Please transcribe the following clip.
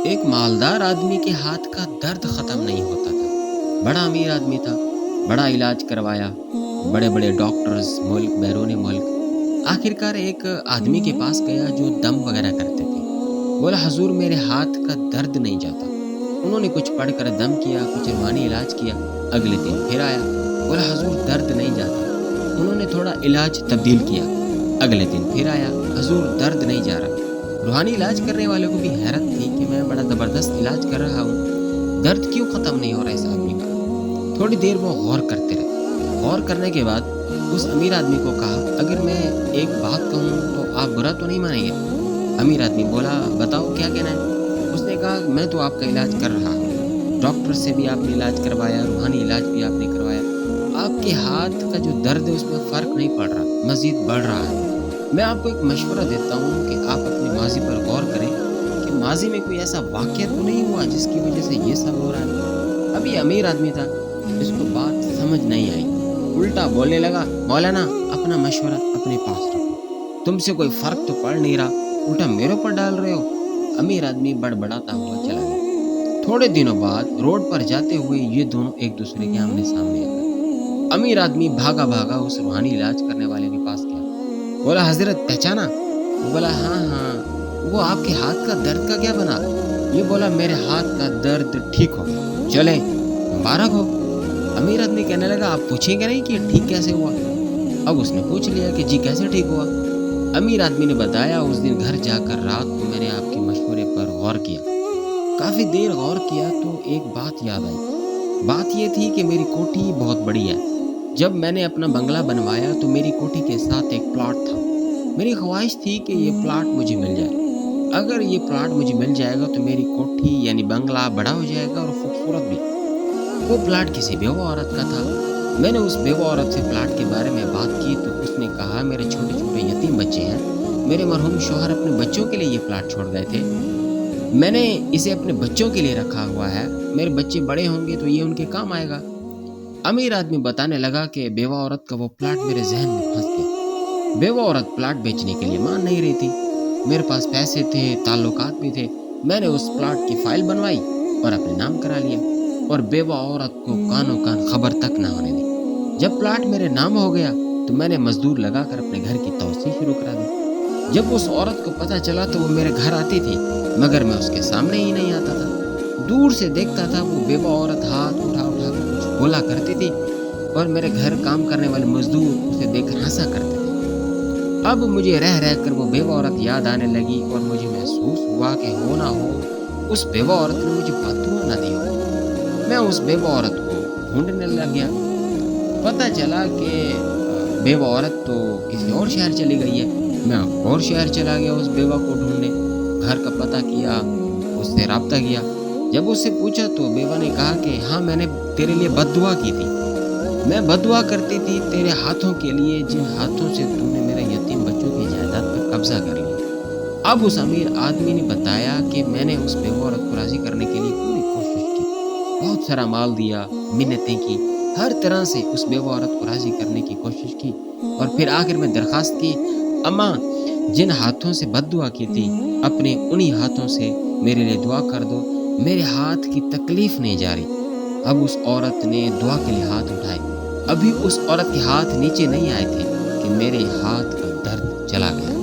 ایک مالدار آدمی کے ہاتھ کا درد ختم نہیں ہوتا تھا۔ بڑا امیر آدمی تھا، بڑا علاج کروایا، بڑے بڑے ڈاکٹرز ملک بیرون ملک۔ آخرکار ایک آدمی کے پاس گیا جو دم وغیرہ کرتے تھے۔ بولا حضور میرے ہاتھ کا درد نہیں جاتا۔ انہوں نے کچھ پڑھ کر دم کیا، کچھ روحانی علاج کیا۔ اگلے دن پھر آیا، بولا حضور درد نہیں جاتا۔ انہوں نے تھوڑا علاج تبدیل کیا۔ اگلے دن پھر آیا، حضور درد نہیں جا رہا۔ روحانی علاج کرنے والے کو بھی حیرت تھی کہ میں بڑا زبردست علاج کر رہا ہوں، درد کیوں ختم نہیں ہو رہا اس آدمی کا۔ تھوڑی دیر وہ غور کرتے رہے۔ غور کرنے کے بعد اس امیر آدمی کو کہا اگر میں ایک بات کہوں تو آپ برا تو نہیں مانیں گے؟ امیر آدمی بولا بتاؤ کیا کہنا ہے؟ اس نے کہا میں تو آپ کا علاج کر رہا ہوں، ڈاکٹر سے بھی آپ نے علاج کروایا، روحانی علاج بھی آپ نے کروایا، آپ کے ہاتھ کا جو درد ہے اس میں فرق نہیں پڑ رہا، مزید بڑھ رہا ہے۔ میں آپ کو ایک مشورہ دیتا ہوں کہ آپ اپنے ماضی پر غور کریں کہ ماضی میں کوئی ایسا واقعہ تو نہیں ہوا جس کی وجہ سے یہ سب ہو رہا ہے۔ اب یہ امیر آدمی تھا، اس کو بات سمجھ نہیں آئی، الٹا بولنے لگا مولانا اپنا مشورہ اپنے پاس رکھو، تم سے کوئی فرق تو پڑ نہیں رہا، الٹا میرے اوپر ڈال رہے ہو۔ امیر آدمی بڑبڑاتا ہوا چلا گیا۔ تھوڑے دنوں بعد روڈ پر جاتے ہوئے یہ دونوں ایک دوسرے کے آمنے سامنے آ گئے۔ امیر آدمی بھاگا بھاگا اس روحانی علاج کرنے والے کے پاس گیا، بولا حضرت پہچانا؟ وہ بولا ہاں، وہ آپ کے ہاتھ کا درد کا کیا بنا؟ یہ بولا میرے ہاتھ کا درد ٹھیک ہو گیا، چلے مبارک ہو۔ امیر آدمی کہنے لگا آپ پوچھیں گے نہیں کہ ٹھیک کیسے ہوا؟ اب اس نے پوچھ لیا کہ جی کیسے ٹھیک ہوا؟ امیر آدمی نے بتایا اس دن گھر جا کر رات کو میں نے آپ کے مشورے پر غور کیا، کافی دیر غور کیا تو ایک بات یاد آئی۔ بات یہ تھی کہ میری کوٹھی بہت بڑی ہے، جب میں نے اپنا بنگلہ بنوایا تو میری کوٹھی کے ساتھ ایک پلاٹ تھا، میری خواہش تھی کہ یہ پلاٹ مجھے مل جائے۔ اگر یہ پلاٹ مجھے مل جائے گا تو میری کوٹھی یعنی بنگلہ بڑا ہو جائے گا اور خوبصورت بھی۔ وہ پلاٹ کسی بیوہ عورت کا تھا۔ میں نے اس بیوہ عورت سے پلاٹ کے بارے میں بات کی تو اس نے کہا میرے چھوٹے چھوٹے یتیم بچے ہیں، میرے مرحوم شوہر اپنے بچوں کے لیے یہ پلاٹ چھوڑ گئے تھے، میں نے اسے اپنے بچوں کے لیے رکھا ہوا ہے، میرے بچے بڑے ہوں گے تو یہ ان کے کام آئے گا۔ امیر آدمی بتانے لگا کہ بیوہ عورت کا وہ پلاٹ میرے ذہن میں پھنس گیا۔ بیوہ عورت پلاٹ بیچنے کے لیے مان نہیں رہی تھی، میرے پاس پیسے تھے، تعلقات بھی تھے، میں نے اس پلاٹ کی فائل بنوائی اور اپنے نام کرا لیا اور بیوہ عورت کو کانوں کان خبر تک نہ ہونے دی۔ جب پلاٹ میرے نام ہو گیا تو میں نے مزدور لگا کر اپنے گھر کی توسیع شروع کرا دی۔ جب اس عورت کو پتہ چلا تو وہ میرے گھر آتی تھی مگر میں اس کے سامنے ہی نہیں آتا تھا، دور سے دیکھتا تھا وہ بیوہ عورت ہاتھ اٹھا اٹھا کر کچھ بولا کرتی تھی اور میرے گھر کام کرنے والے مزدور اسے دیکھ کر ہنسا کرتے تھے۔ اب مجھے رہ رہ کر وہ بیوہ عورت یاد آنے لگی اور مجھے محسوس ہوا کہ ہو نہ ہو اس بیوہ عورت نے مجھے بددعا نہ دی ہو۔ میں اس بیوہ عورت کو ڈھونڈنے لگ گیا، پتہ چلا کہ بیوہ عورت تو کسی اور شہر چلی گئی ہے۔ میں اور شہر چلا گیا اس بیوہ کو ڈھونڈنے، گھر کا پتہ کیا، اس سے رابطہ کیا۔ جب اس سے پوچھا تو بیوہ نے کہا کہ ہاں میں نے تیرے لیے بددعا کی تھی، میں بددعا کرتی تھی تیرے ہاتھوں کے لیے جن ہاتھوں سے تو نے میرے یتیم بچوں کی جائیداد پر قبضہ کر لیا۔ اب اس امیر آدمی نے بتایا کہ میں نے اس بیوہ عورت کو راضی کرنے کے لیے پوری کوشش کی، بہت سارا مال دیا، منتیں کی، ہر طرح سے اس بیوہ عورت کو راضی کرنے کی کوشش کی اور پھر آخر میں درخواست کی اماں جن ہاتھوں سے بددعا کی تھی اپنے انہی ہاتھوں سے میرے لیے دعا کر دو، میرے ہاتھ کی تکلیف نہیں جا رہی۔ اب اس عورت نے دعا کے لیے ہاتھ اٹھائے، ابھی اس عورت کے ہاتھ نیچے نہیں آئے تھے کہ میرے ہاتھ کا درد چلا گیا۔